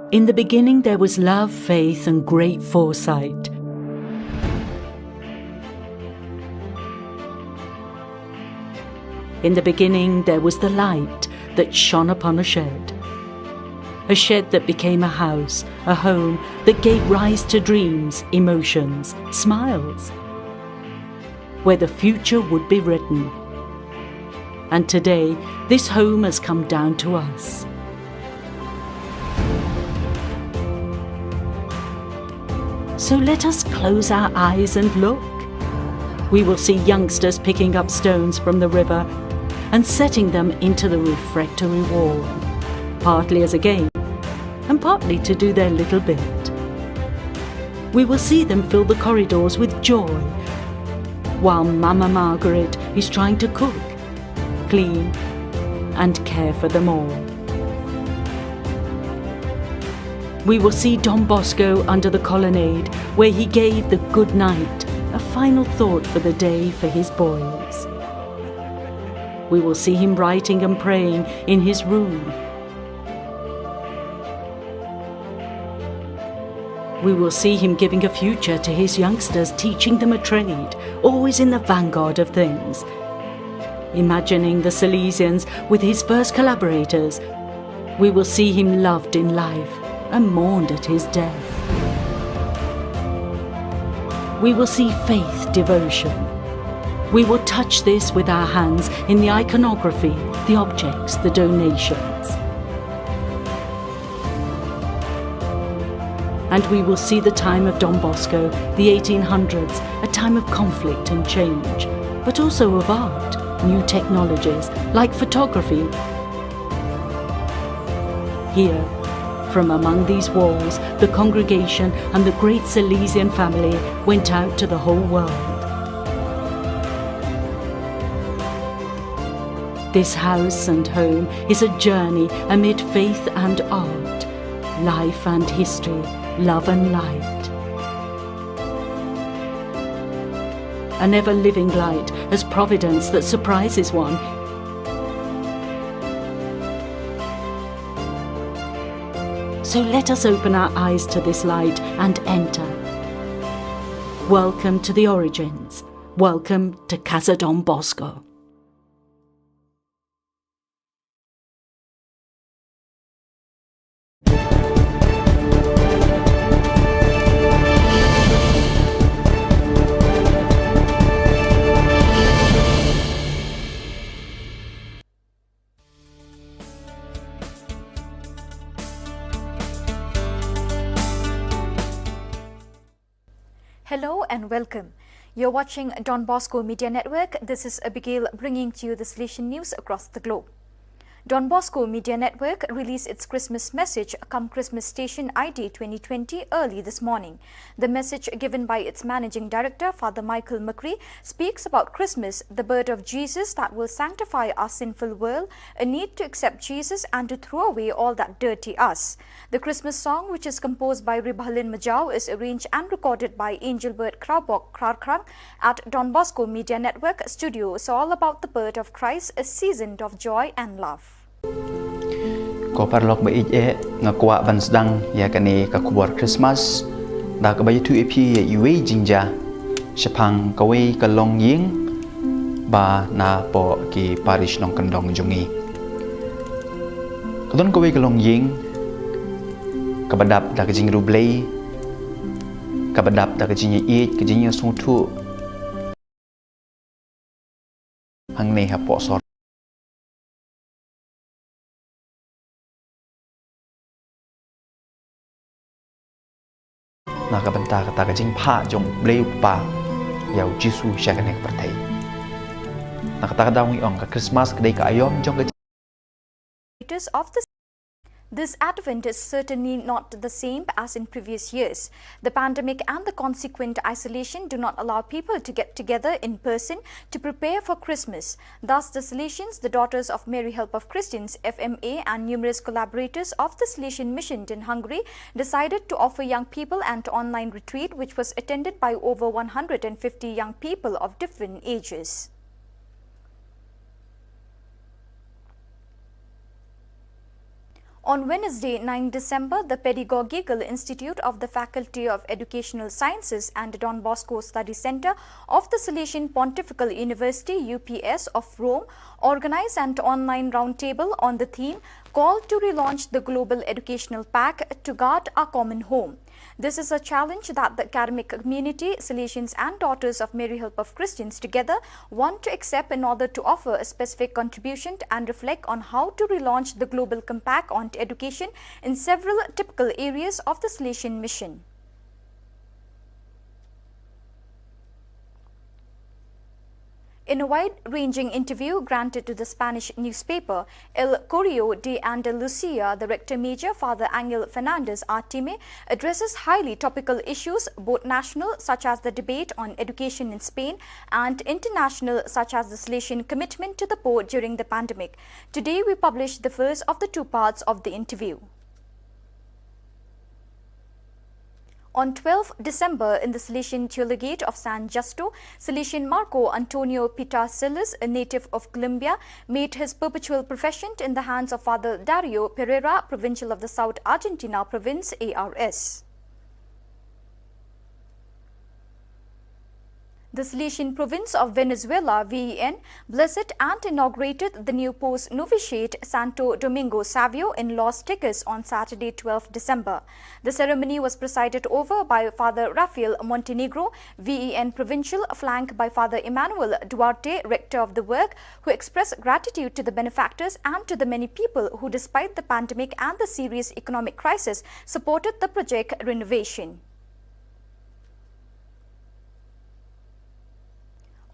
In the beginning there was love, faith, and great foresight. In the beginning there was the light that shone upon a shed that became a house, a home that gave rise to dreams, emotions, smiles, where the future would be written. And today, this home has come down to us. So let us close our eyes and look. We will see youngsters picking up stones from the river and setting them into the refectory wall, partly as a game and partly to do their little bit. We will see them fill the corridors with joy, while Mama Margaret is trying to cook, clean, and care for them all. We will see Don Bosco under the colonnade, where he gave the good night, a final thought for the day for his boys. We will see him writing and praying in his room. We will see him giving a future to his youngsters, teaching them a trade, always in the vanguard of things. Imagining the Salesians with his first collaborators, we will see him loved in life and mourned at his death. We will see faith, devotion. We will touch this with our hands in the iconography, the objects, the donations. And we will see the time of Don Bosco, the 1800s, a time of conflict and change, but also of art, new technologies, like photography. Here, from among these walls, the congregation and the great Salesian family went out to the whole world. This house and home is a journey amid faith and art, life and history, love and light. An ever-living light as providence that surprises one. So let us open our eyes to this light and enter. Welcome to the origins. Welcome to Casa Don Bosco. Hello and welcome. You're watching Don Bosco Media Network. This is Abigail bringing to you the Salesian news across the globe. Don Bosco Media Network released its Christmas message come Christmas Station ID 2020 early this morning. The message given by its Managing Director, Father Michael McCree, speaks about Christmas, the birth of Jesus that will sanctify our sinful world, a need to accept Jesus and to throw away all that dirty us. The Christmas song, which is composed by Ribalin Majau, is arranged and recorded by Angelbert Kraubok Krarkrang at Don Bosco Media Network Studio. It's all about the birth of Christ, a season of joy and love. Ko parlok ba ije ngakwa bansdang ya kani kakubar Christmas da ka bayi tu epi ya iwe jinja sepang kawe kalong ying ba na po ki parish nong kandong jungi kadon kawe kalong ying kabadap da ka jing rublei kabadap da ka jing ye ka jing sung tu hang ne ha po sor nakabanta kata kajing pa jong bleu pa yau jisu syakanek pertai nakata kadang ong ka Christmas kedai ka ayom jong of the This Advent is certainly not the same as in previous years. The pandemic and the consequent isolation do not allow people to get together in person to prepare for Christmas. Thus, the Salesians, the Daughters of Mary Help of Christians, FMA, and numerous collaborators of the Salesian Mission in Hungary decided to offer young people an online retreat which was attended by over 150 young people of different ages. On Wednesday, 9 December, the Pedagogical Institute of the Faculty of Educational Sciences and Don Bosco Study Center of the Salesian Pontifical University UPS of Rome organized an online roundtable on the theme called to relaunch the Global Educational Pact to guard our common home. This is a challenge that the academic community, Salesians and Daughters of Mary Help of Christians together want to accept in order to offer a specific contribution and reflect on how to relaunch the Global Compact on education in several typical areas of the Salesian mission. In a wide-ranging interview granted to the Spanish newspaper El Correo de Andalucía, the Rector-Major, Father Angel Fernandez Artime, addresses highly topical issues, both national, such as the debate on education in Spain, and international, such as the Salesian commitment to the poor during the pandemic. Today, we publish the first of the two parts of the interview. On 12 December, in the Salesian Theologate of San Justo, Salesian Marco Antonio Pita Silas, a native of Colombia, made his perpetual profession in the hands of Father Dario Pereira, Provincial of the South Argentina Province, ARS. The Salesian Province of Venezuela, VEN, blessed and inaugurated the new post-novitiate Santo Domingo Savio in Los Teques on Saturday, 12 December. The ceremony was presided over by Father Rafael Montenegro, VEN Provincial, flanked by Father Emmanuel Duarte, Rector of the work, who expressed gratitude to the benefactors and to the many people who, despite the pandemic and the serious economic crisis, supported the project renovation.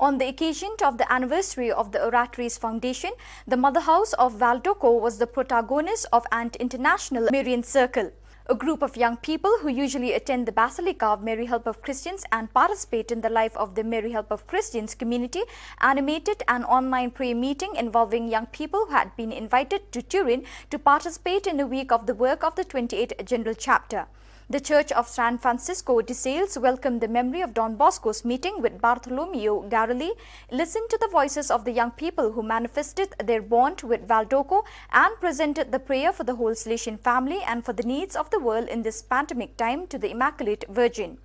On the occasion of the anniversary of the Oratories Foundation, the Mother House of Valdoco was the protagonist of an international Marian Circle, a group of young people who usually attend the Basilica of Mary Help of Christians and participate in the life of the Mary Help of Christians community, animated an online prayer meeting involving young people who had been invited to Turin to participate in a week of the work of the 28th General Chapter. The Church of San Francisco de Sales welcomed the memory of Don Bosco's meeting with Bartolomeo Garelli, listened to the voices of the young people who manifested their bond with Valdoco, and presented the prayer for the whole Salesian family and for the needs of the world in this pandemic time to the Immaculate Virgin.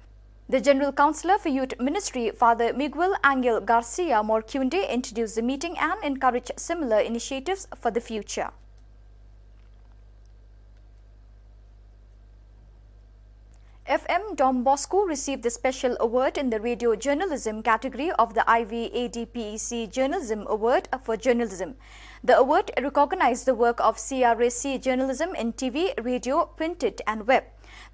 The General Counsellor for Youth Ministry, Father Miguel Angel Garcia Morcunde, introduced the meeting and encouraged similar initiatives for the future. FM Don Bosco received the special award in the radio journalism category of the IVADPEC Journalism Award for Journalism. The award recognized the work of CRAC journalism in TV, radio, printed and web.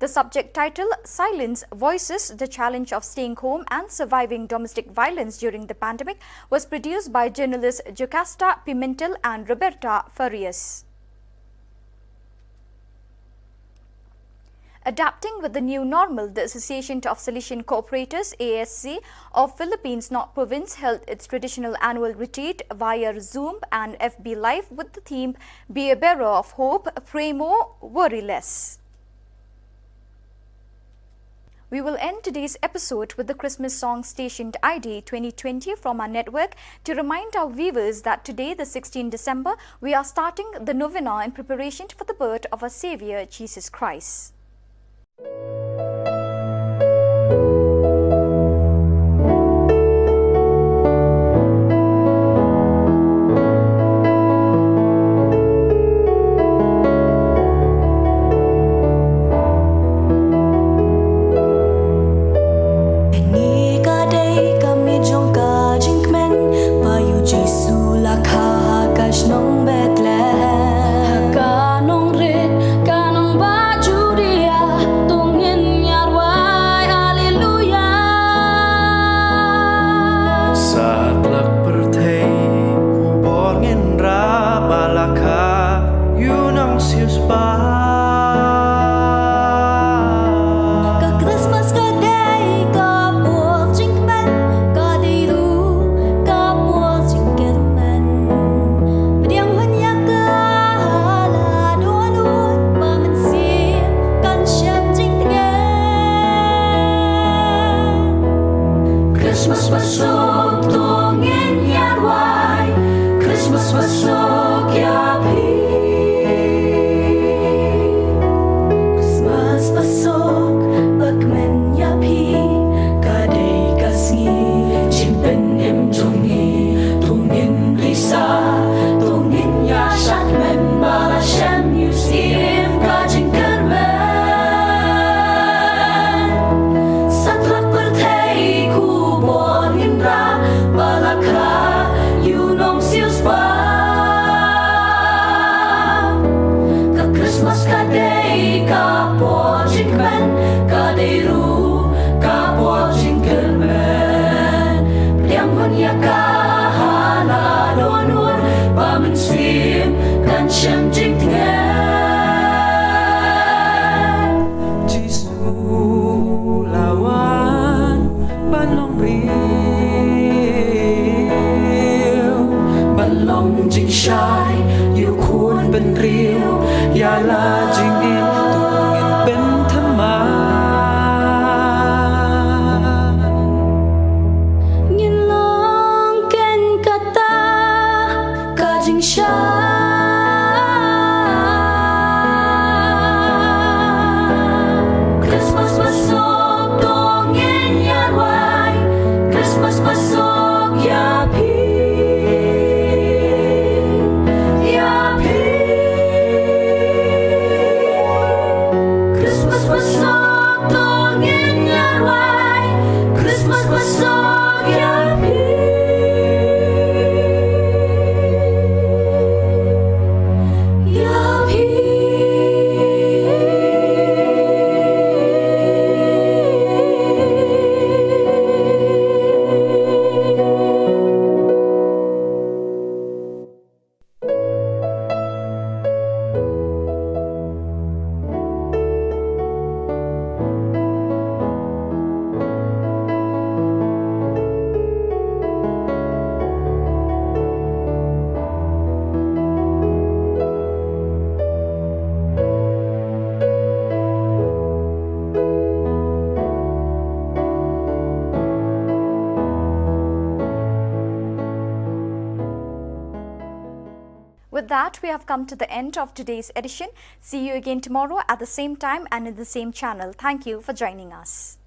The subject title, Silence Voices, the Challenge of Staying Home and Surviving Domestic Violence During the Pandemic, was produced by journalists Jocasta Pimentel and Roberta Farias. Adapting with the new normal, the Association of Salesian Cooperators ASC of Philippines North Province held its traditional annual retreat via Zoom and FB Live with the theme Be a Bearer of Hope, Pray More, Worry Less. We will end today's episode with the Christmas song stationed ID 2020 from our network to remind our viewers that today, the 16th December, we are starting the novena in preparation for the birth of our Savior, Jesus Christ. Kanong rit, kanong baju di that, we have come to the end of today's edition. See you again tomorrow at the same time and in the same channel. Thank you for joining us.